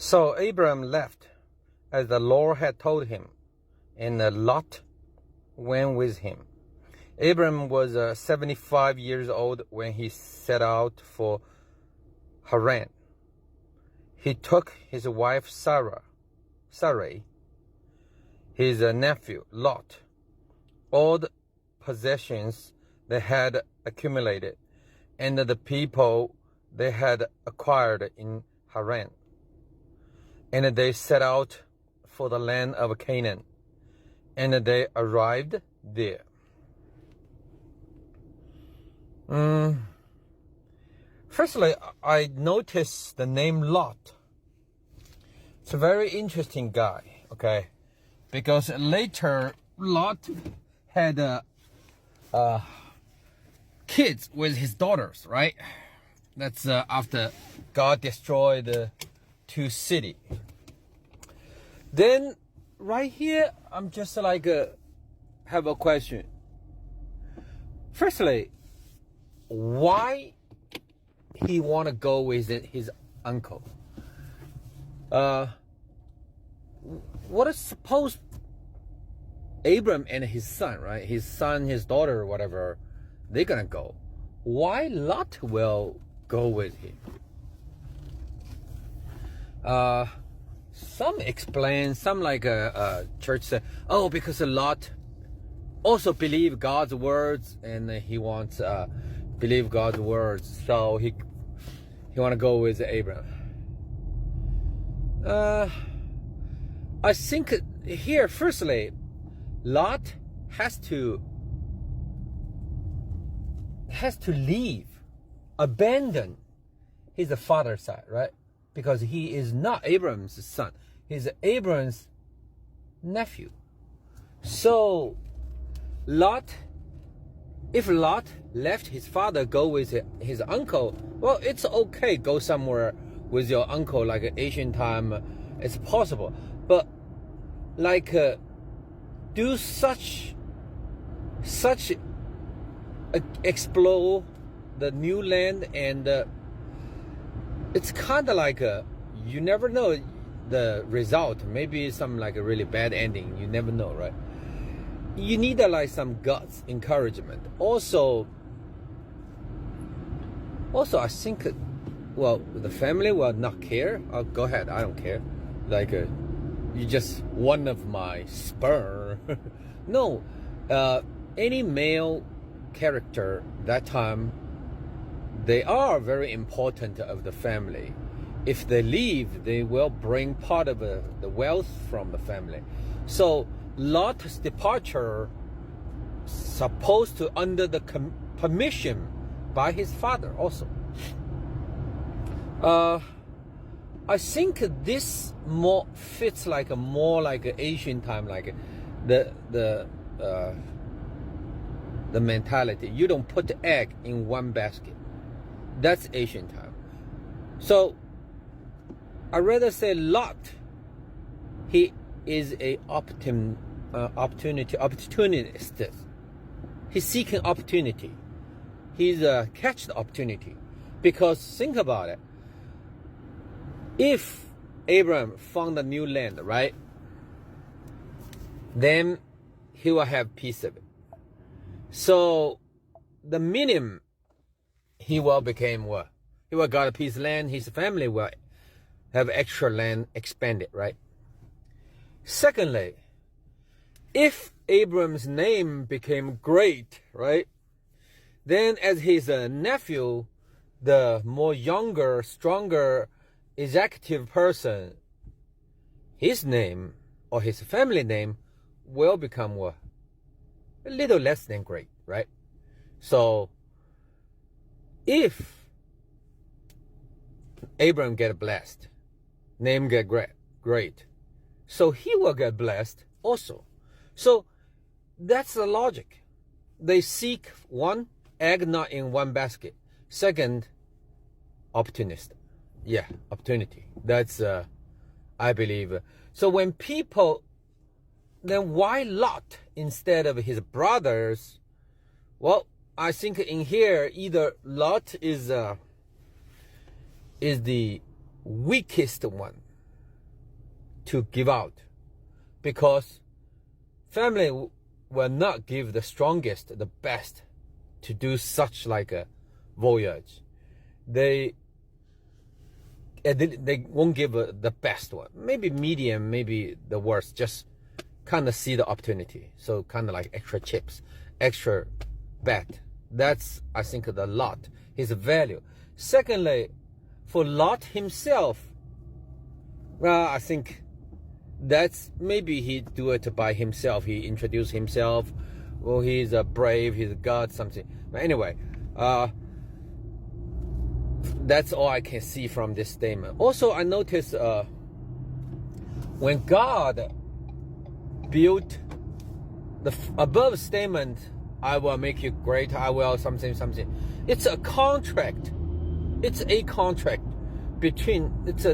So Abram left, as the Lord had told him, and Lot went with him. Abram was 75 years old when he set out for Haran. He took his wife Sarai, his nephew Lot, all the possessions they had accumulated, and the people they had acquired in Haran. And they set out for the land of Canaan, and they arrived there. Firstly, I noticed the name Lot. It's a very interesting guy, okay? Because later Lot had kids with his daughters, right? That's after God destroyed the two cities. Then right here, I'm just like have a question. Firstly, why he want to go with his uncle? What is supposed Abram and his son, right? His son, his daughter, whatever, they're gonna go. Why Lot will go with him? Some explain, some like a church say, oh, because Lot also believe God's words, and he wants believe God's words, so he want to go with Abram. I think here, firstly, Lot has to leave, abandon his father's side, right? Because he is not Abram's son. He's Abram's nephew. So if Lot left his father, go with his uncle, well, it's okay. Go somewhere with your uncle, like an Asian time, it's possible. But like do such explore the new land, and it's kind of like you never know the result. Maybe some like a really bad ending. You never know, right? You need like some guts, encouragement. Also I think, well, the family will not care. Oh, go ahead, I don't care. Like you just one of my sperm. No, any male character that time, they are very important of the family. If they leave, they will bring part of the wealth from the family. So Lot's departure supposed to under the permission by his father also. I think this more fits like a more like an Asian time, like the mentality. You don't put the egg in one basket. That's Asian time. So I rather say Lot, he is a opportunist. He's seeking opportunity. He's catch the opportunity. Because think about it. If Abram found a new land, right, then he will have piece of it. So the minimum, he will become what? He will got a piece of land. His family will have extra land expanded, right? Secondly, if Abram's name became great, right, then as his nephew, the more younger, stronger, executive person, his name or his family name will become what? A little less than great, right? So if Abram get blessed, name get great, so he will get blessed also. So that's the logic. They seek one, egg not in one basket. Second, opportunist. Yeah, opportunity. That's I believe. So when people, then why Lot instead of his brothers? Well, I think in here either Lot is the weakest one, to give out, because family will not give the strongest, the best to do such like a voyage. They won't give the best one, maybe medium, maybe the worst, just kind of see the opportunity. So kind of like extra chips, extra bet. That's, I think, the Lot, his value. Secondly, for Lot himself, well, I think that's maybe he do it by himself. He introduced himself. Well, he's a brave, he's a god, something. But anyway, that's all I can see from this statement. Also, I noticed when God built the above statement, I will make you great, I will something. It's a contract. It's a contract between, it's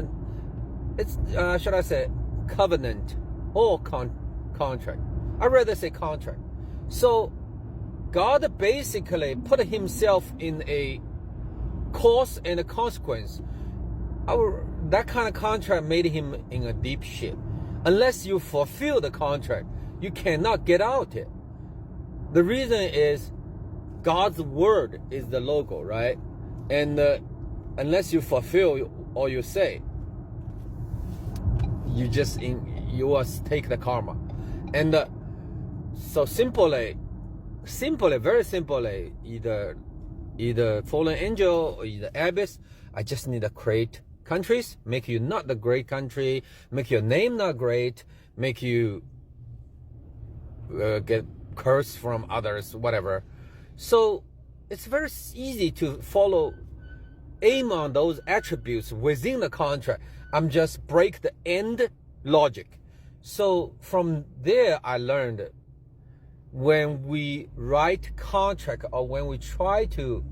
should I say covenant or contract? I'd rather say contract. So God basically put himself in a cause and a consequence. That kind of contract made him in a deep shit. Unless you fulfill the contract, you cannot get out it. The reason is God's word is the logo, right? And unless you fulfill all you say, you will take the karma. And so simply, very simply, either fallen angel or either abyss, I just need to create countries, make you not the great country, make your name not great, make you get cursed from others, whatever. So it's very easy to aim on those attributes within the contract. I'm just break the end logic. So from there, I learned when we write contract or when we try to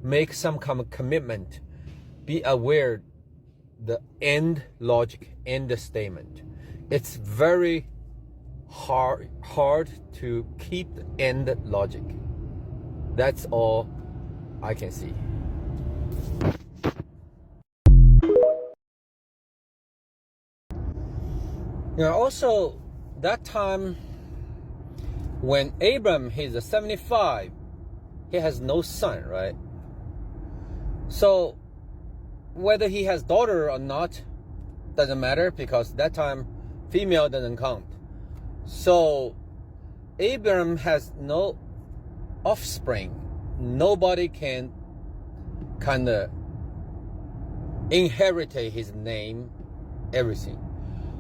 make some kind of commitment, be aware the end logic, end statement. It's very hard to keep the end logic. That's all I can see. Also, that time when Abram, he's 75, he has no son, right? So whether he has daughter or not doesn't matter, because that time female doesn't count. So Abram has no offspring. Nobody can kind of inherit his name, everything.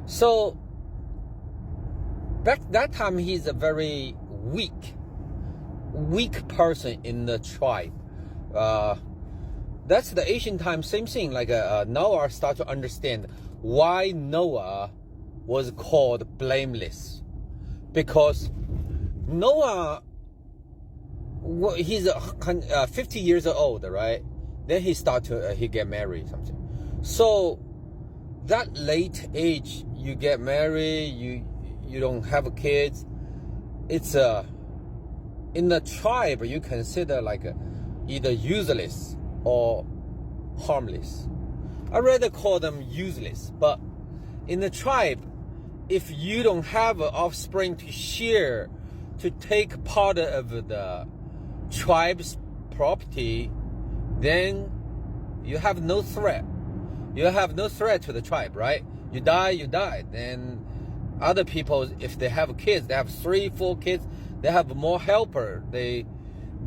So back that time, he's a very weak person in the tribe. That's the ancient time, same thing. Like Noah start to understand why Noah was called blameless, because Noah, he's 50 years old, right? Then he get married, something. So that late age, you get married, you don't have kids. It's in the tribe you consider like either useless or harmless. I rather call them useless. But in the tribe, if you don't have an offspring to share, to take part of the tribe's property, then you have no threat. You have no threat to the tribe, right? You die. Then other people, if they have kids, they have 3-4 kids, they have more helper. They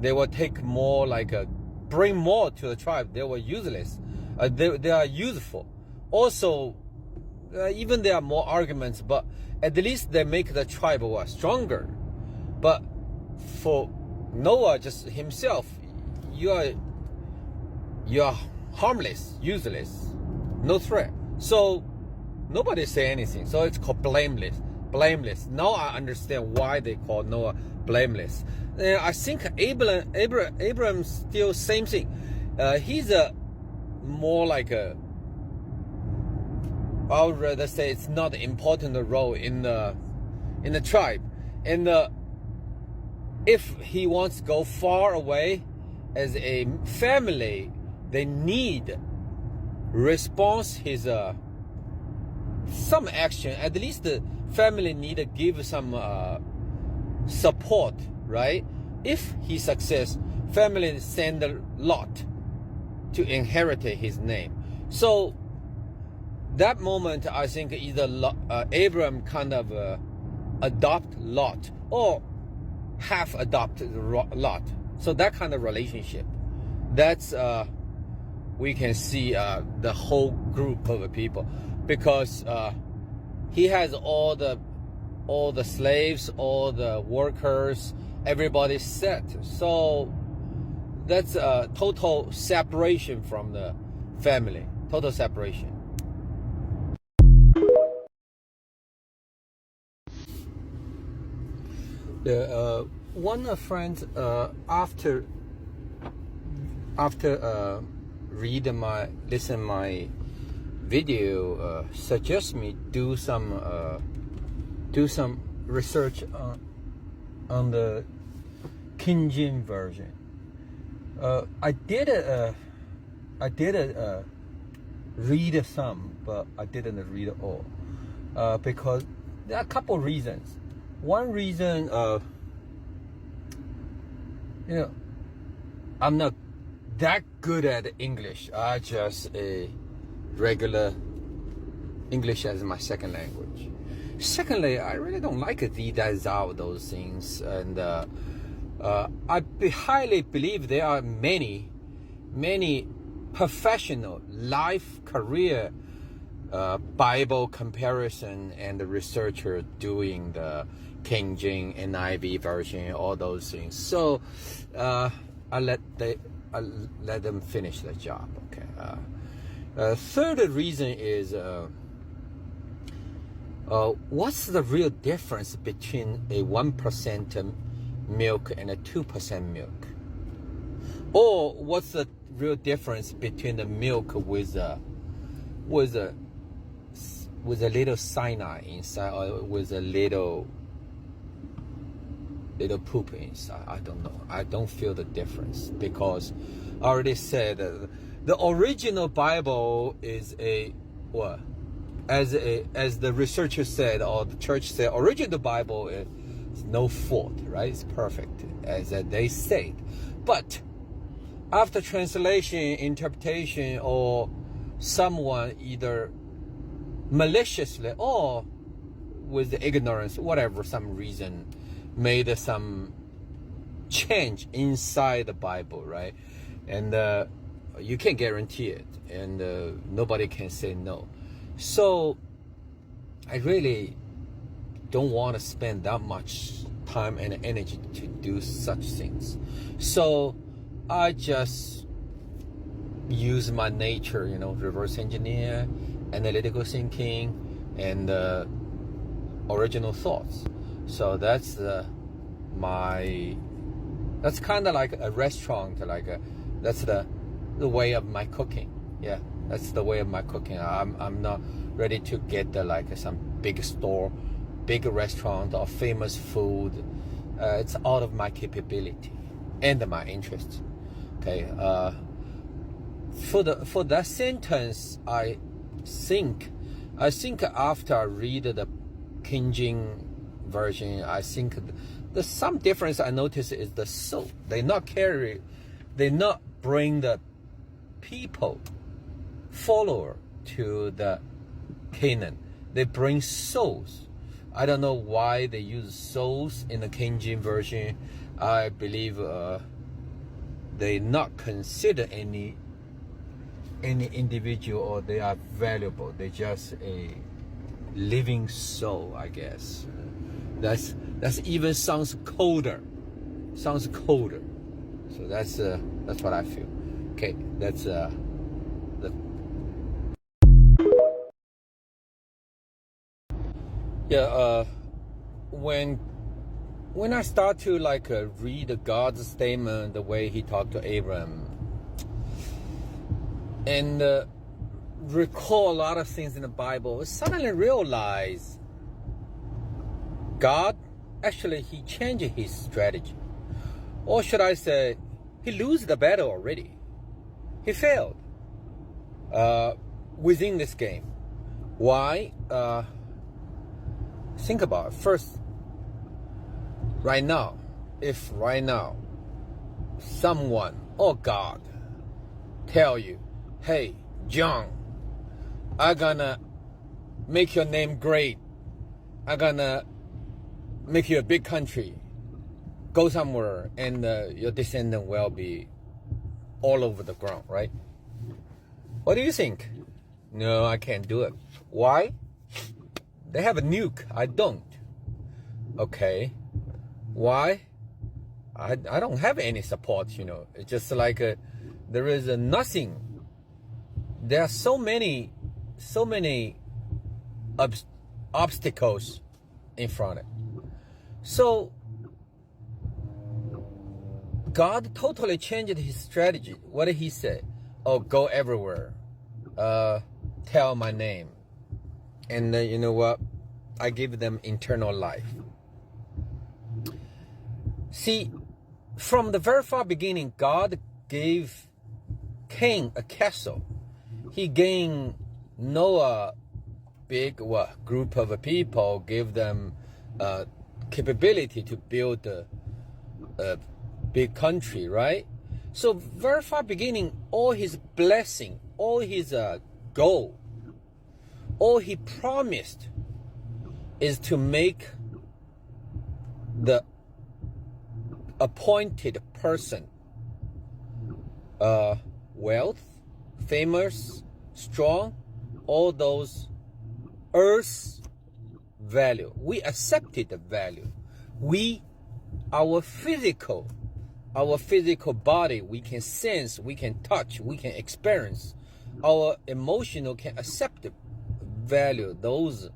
will take more, like bring more to the tribe. They were useless. They are useful. Also, even there are more arguments, but at least they make the tribe stronger. But for Noah, just himself, you are harmless, useless, no threat. So nobody say anything. So it's called blameless. Now I understand why they call Noah blameless. I think Abraham still same thing. He's a more like I would rather say it's not an important role in the tribe. And if he wants to go far away as a family, they need response his some action. At least the family need to give some support, right? If he success, family send a lot to inherit his name. So that moment, I think either Abraham kind of adopt Lot or half adopted Lot. So that kind of relationship, that's we can see the whole group of people, because he has all the slaves, all the workers, everybody set. So that's a total separation from the family, total separation. One of friends after listen my video suggest me do some research on the King James version. I did read some, but I didn't read all because there are a couple reasons. One reason, I'm not that good at English. I just a regular English as my second language. Secondly, I really don't like those things, and I highly believe there are many professional life career Bible comparison and the researcher doing the King James NIV version, all those things. So I let them finish the job. Okay. Third reason is what's the real difference between a 1% milk and a 2% milk? Or what's the real difference between the milk with a little cyanide inside, or with a little poop inside? I don't know. I don't feel the difference, because I already said the original Bible is as the researcher said, or the church said, original Bible is no fault, right? It's perfect, as they say. But after translation, interpretation, or someone either maliciously or with ignorance, whatever, some reason, made some change inside the Bible, right? And you can't guarantee it, and nobody can say no. So I really don't want to spend that much time and energy to do such things. So I just use my nature, reverse engineer, analytical thinking, and original thoughts. So that's that's kind of like a restaurant, that's the way of my cooking. Yeah, that's the way of my cooking. I'm not ready to get some big store, big restaurant, or famous food. It's out of my capability and my interest. Okay. For that sentence, I think after I read the King James version, I think the some difference I notice is the soul. They not bring the people follower to the Canaan. They bring souls. I don't know why they use souls in the King James version. I believe they not consider any individual, or they are valuable. They just a living soul, I guess. That's even sounds colder. So that's what I feel. Okay, that's when I start to read God's statement, the way He talked to Abraham, and recall a lot of things in the Bible, I suddenly realize God actually He changed His strategy, or should I say, He lose the battle already. He failed within this game. Why? Think about it. First, right now, if right now someone or God tell you, hey, John, I'm gonna make your name great. I'm gonna make you a big country. Go somewhere and your descendant will be all over the ground, right? What do you think? No, I can't do it. Why? They have a nuke. I don't. Okay. Why? I don't have any support, you know. It's just like there is nothing. There are so many obstacles in front of it. So God totally changed his strategy. What did he say? Oh, go everywhere. Tell my name. And you know what? I give them eternal life. See, from the very far beginning, God gave Cain a castle. He gave Noah big group of people, gave them capability to build a big country, right? So very far beginning, all his blessing, all his goal, all he promised is to make the appointed person wealth, famous, strong, all those earth's value. We accepted the value. Our physical body, we can sense, we can touch, we can experience. Our emotional can accept the value. Those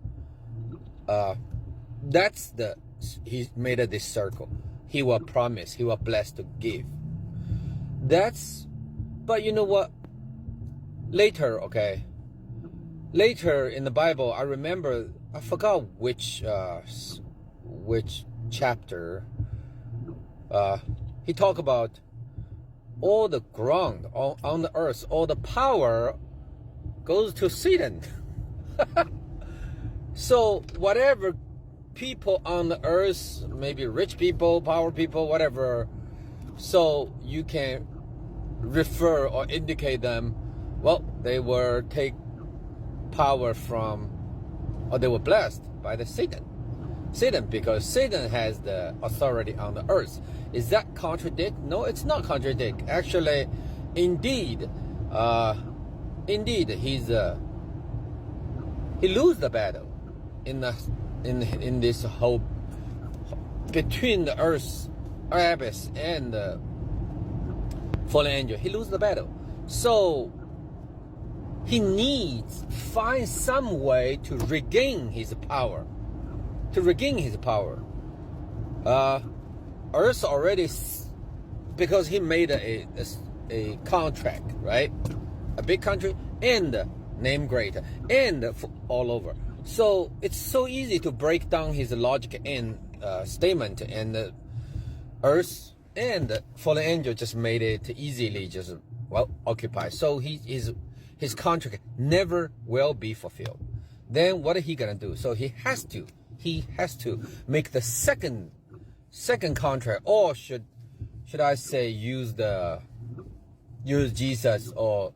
he made this circle. He will promise, he will bless to give. But you know what? Later in the Bible, I remember, I forgot which chapter, he talked about all the ground on the earth, all the power goes to Satan. So whatever people on the earth, maybe rich people, power people, whatever, so you can refer or indicate them, well, they were take power from, or they were blessed by the Satan, because Satan has the authority on the earth. Is that contradict? No, it's not contradict. Actually, indeed, he lose the battle in this whole between the earth, abyss, and the fallen angel. He lose the battle, so he needs find some way to regain his power. Earth already, because he made a contract, right? A big country and name great and all over. So it's so easy to break down his logic and statement, and Earth and fallen angel just made it easily just occupied. So his contract never will be fulfilled. Then what is he gonna do? So he has to make the second contract, or should I say use Jesus, or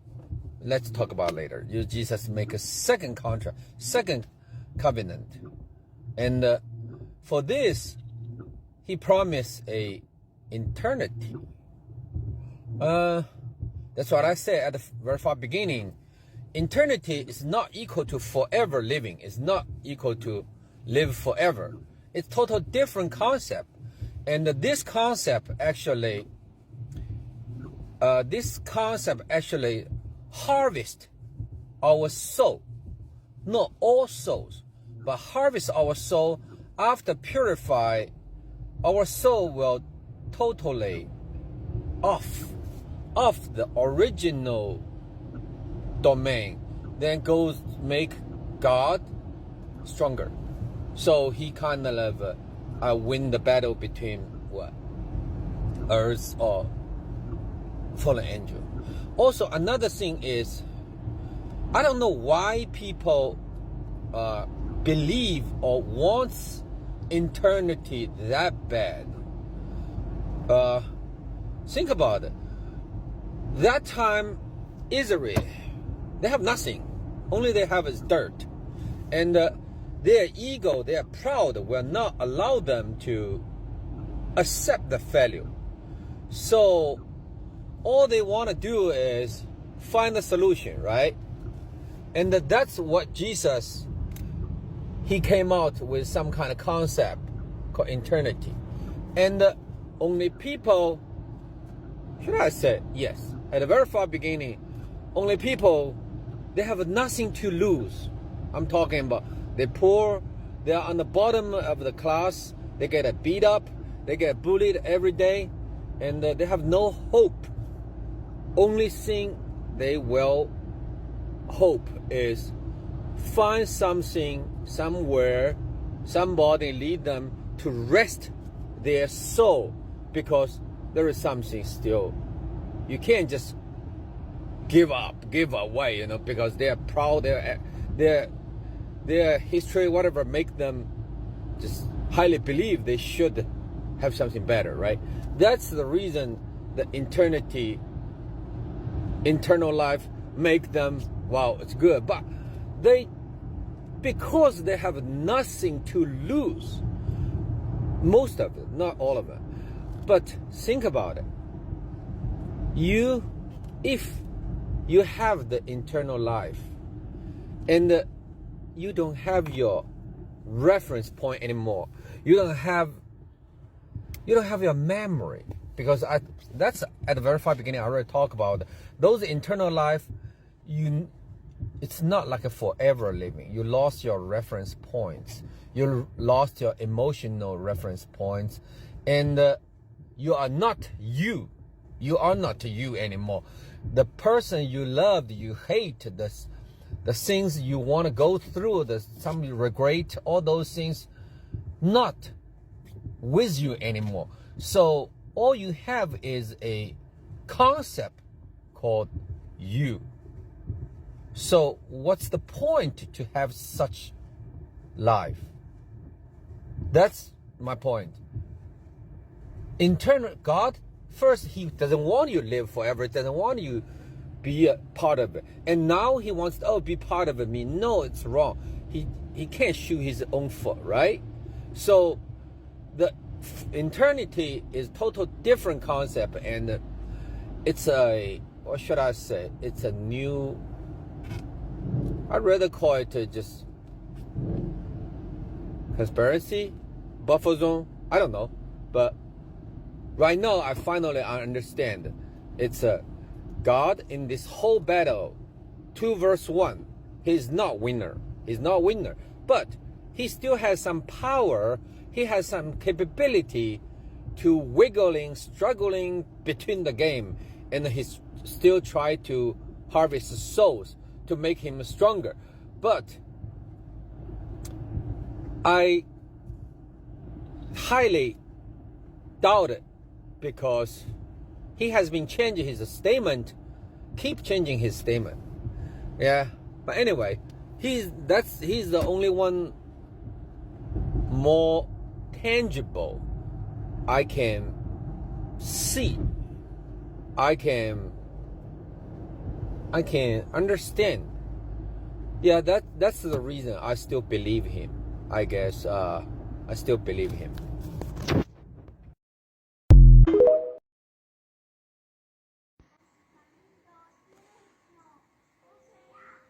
let's talk about later. Use Jesus, make a second contract, second covenant, and for this he promised a eternity. That's what I said at the very far beginning. Eternity is not equal to forever living. It's not equal to live forever. It's total different concept. And this concept actually harvest our soul. Not all souls, but harvest our soul. After purify, our soul will totally off the original domain, then goes make God stronger. So he kind of win the battle between earth or fallen angel. Also, another thing is, I don't know why people believe or wants eternity that bad, think about it. That time, Israel, they have nothing. Only they have is dirt. And their ego, their pride will not allow them to accept the failure. So all they want to do is find a solution, right? And that's what Jesus, he came out with some kind of concept called eternity. And only people, should I say, yes, at the very far beginning, only people, they have nothing to lose. I'm talking about they're poor, they are on the bottom of the class, they get beat up, they get bullied every day, and they have no hope. Only thing they will hope is find something somewhere, somebody lead them to rest their soul, because there is something still. You can't just give away, you know, because they are proud, their history, whatever, make them just highly believe they should have something better, right? That's the reason the internal life make them, wow, it's good. But because they have nothing to lose, most of it, not all of it. But think about it. If you have the internal life and you don't have your reference point anymore, you don't have your memory, because that's at the very far beginning. I already talked about those internal life. It's not like a forever living. You lost your reference points. You lost your emotional reference points, and you are not you. You are not you anymore. The person you loved, you hate, the things you want to go through, some you regret, all those things, not with you anymore. So all you have is a concept called you. So what's the point to have such life? That's my point. Internal God, first, he doesn't want you to live forever. He doesn't want you to be a part of it. And now he wants to, be part of it. No, it's wrong. He can't shoot his own foot, right? So the eternity is total different concept, and it's what should I say? It's a new, I'd rather call it just conspiracy, buffer zone, I don't know. But right now, I finally understand. It's God in this whole battle, 2 verse 1, he's not winner. He's not winner. But he still has some power. He has some capability to struggling between the game. And he still try to harvest souls to make him stronger. But I highly doubt it, because he has been changing his statement, keep changing his statement. Yeah, but anyway, he's the only one more tangible I can see. I can understand. Yeah, that's the reason I still believe him. I guess I still believe him.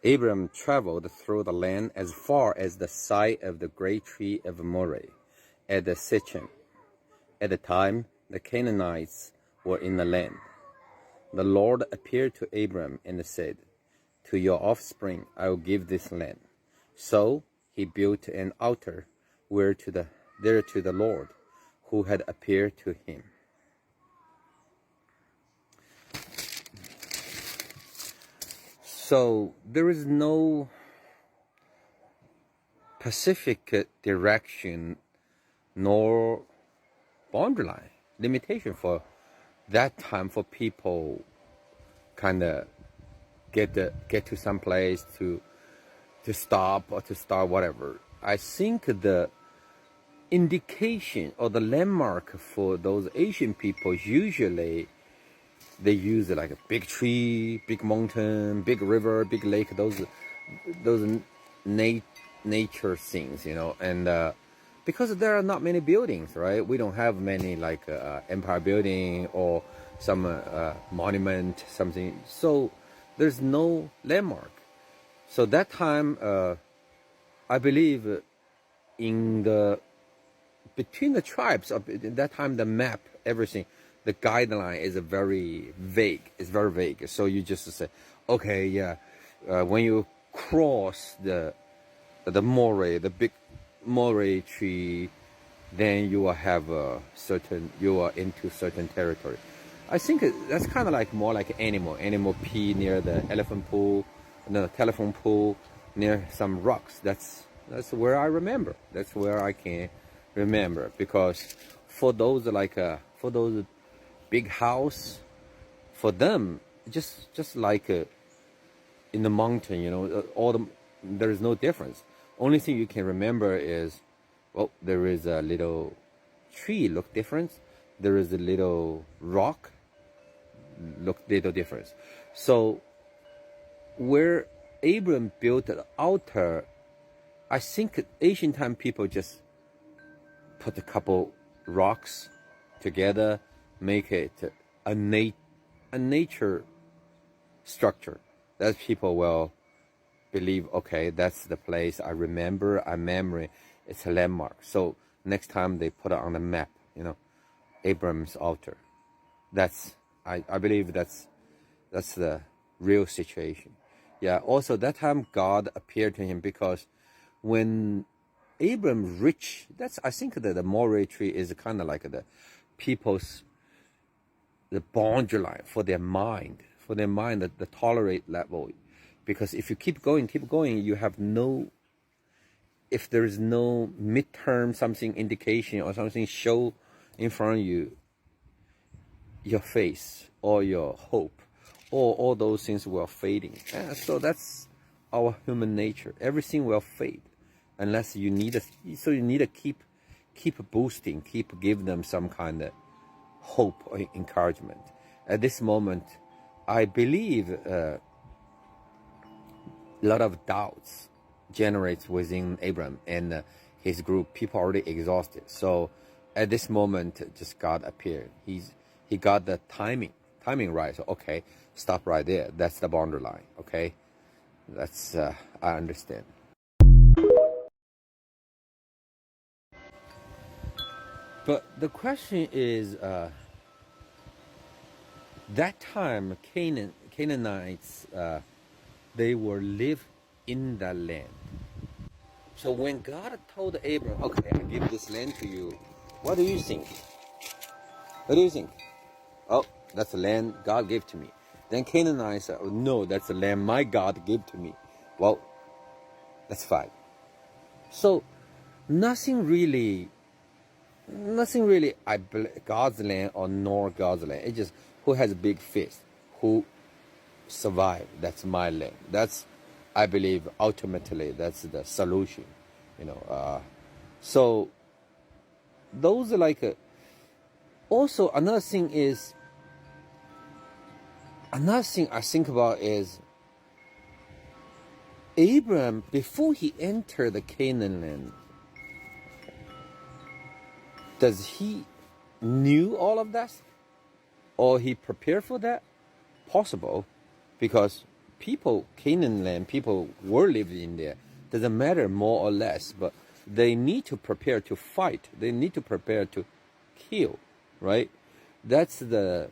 Abram traveled through the land as far as the site of the great tree of Moreh at the Sichem. At the time, the Canaanites were in the land. The Lord appeared to Abram and said, "To your offspring I will give this land." So he built an altar there to the Lord, who had appeared to him. So there is no specific direction nor boundary line limitation for that time for people kind of get to some place to to stop or to start whatever. I think the indication or the landmark for those Asian people, usually they use like a big tree, big mountain, big river, big lake, those nature things, and because there are not many buildings, right? We don't have many like Empire Building or some monument, something. So there's no landmark. So that time, I believe in between the tribes, at that time, the map, everything, the guideline is very vague. It's very vague. So you just say, okay, yeah, when you cross the moray, the big moray tree, then you will have you are into certain territory. I think that's kind of like more like animal pee near the elephant pool, the telephone pole, near some rocks. That's where I remember. That's where I can remember, because for those for those big house, for them just like in the mountain, there is no difference. Only thing you can remember is, well, there is a little tree look different. There is a little rock look little difference. So where Abram built the altar, I think ancient time people just put a couple rocks together, make it a nature structure that people will believe, okay, that's the place I remember, a memory, it's a landmark. So next time they put it on the map, Abram's altar. I believe that's the real situation. Yeah, also that time God appeared to him, because when Abram reached, I think that the moray tree is kind of like the boundary line for their mind, the tolerate level. Because if you keep going, you have if there is no midterm something indication or something show in front of you, your face or your hope, or all those things will fading. So that's our human nature. Everything will fade unless you need to keep boosting, give them some kind of hope or encouragement. At this moment, I believe a lot of doubts generates within Abram and his group. People already exhausted. So at this moment, just God appeared. He got the timing right. So okay, stop right there. That's the boundary line. Okay, that's I understand. But the question is, that time Canaanites, they were live in that land. So when God told Abram, okay, I give this land to you, what do you think? What do you think? Oh, that's the land God gave to me. Then Canaanites said, oh, no, that's the land my God gave to me. Well, that's fine. So nothing really, God's land or nor God's land. It's just who has a big fist, who survived. That's my land. That's, I believe, ultimately, that's the solution. So those are like also another thing I think about is Abraham, before he entered the Canaan land, does he knew all of that, or he prepared for that? Possible, because Canaan land, people were living in there. Doesn't matter more or less, but they need to prepare to fight. They need to prepare to kill, right? That's the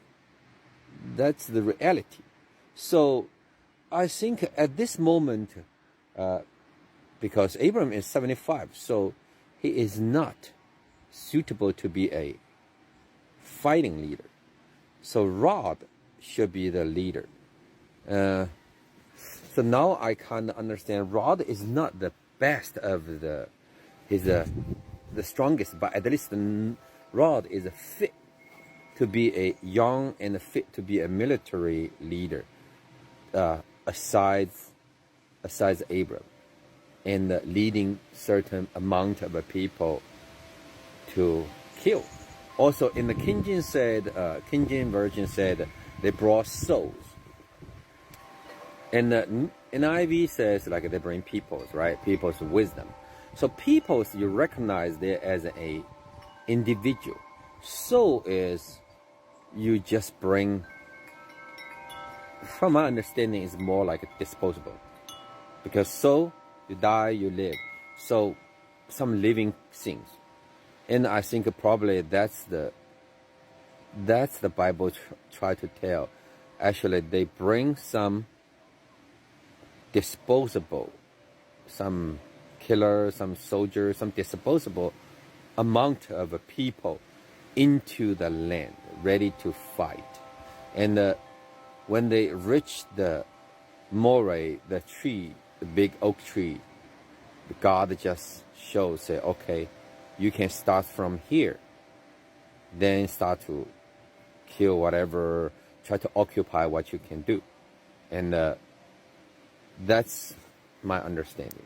reality. So I think at this moment, because Abraham is 75, so he is not suitable to be a fighting leader. So Rod should be the leader. So now I kind of understand Rod is not the best of he's the strongest, but at least Rod is fit to be a young and fit to be a military leader, aside Abram. and leading certain amount of people to kill. Also, in the King James version said they brought souls, and the NIV says like they bring peoples, right? People's wisdom. So peoples you recognize there as a individual. Soul is you just bring. From my understanding, is more like disposable, because soul you die, you live. So some living things. And I think probably that's the Bible try to tell. Actually, they bring some disposable, some killer, some soldier, some disposable amount of people into the land, ready to fight. And when they reach the Moreh, the tree, the big oak tree, God just shows, say, okay, you can start from here, then start to kill whatever, try to occupy what you can do. And that's my understanding.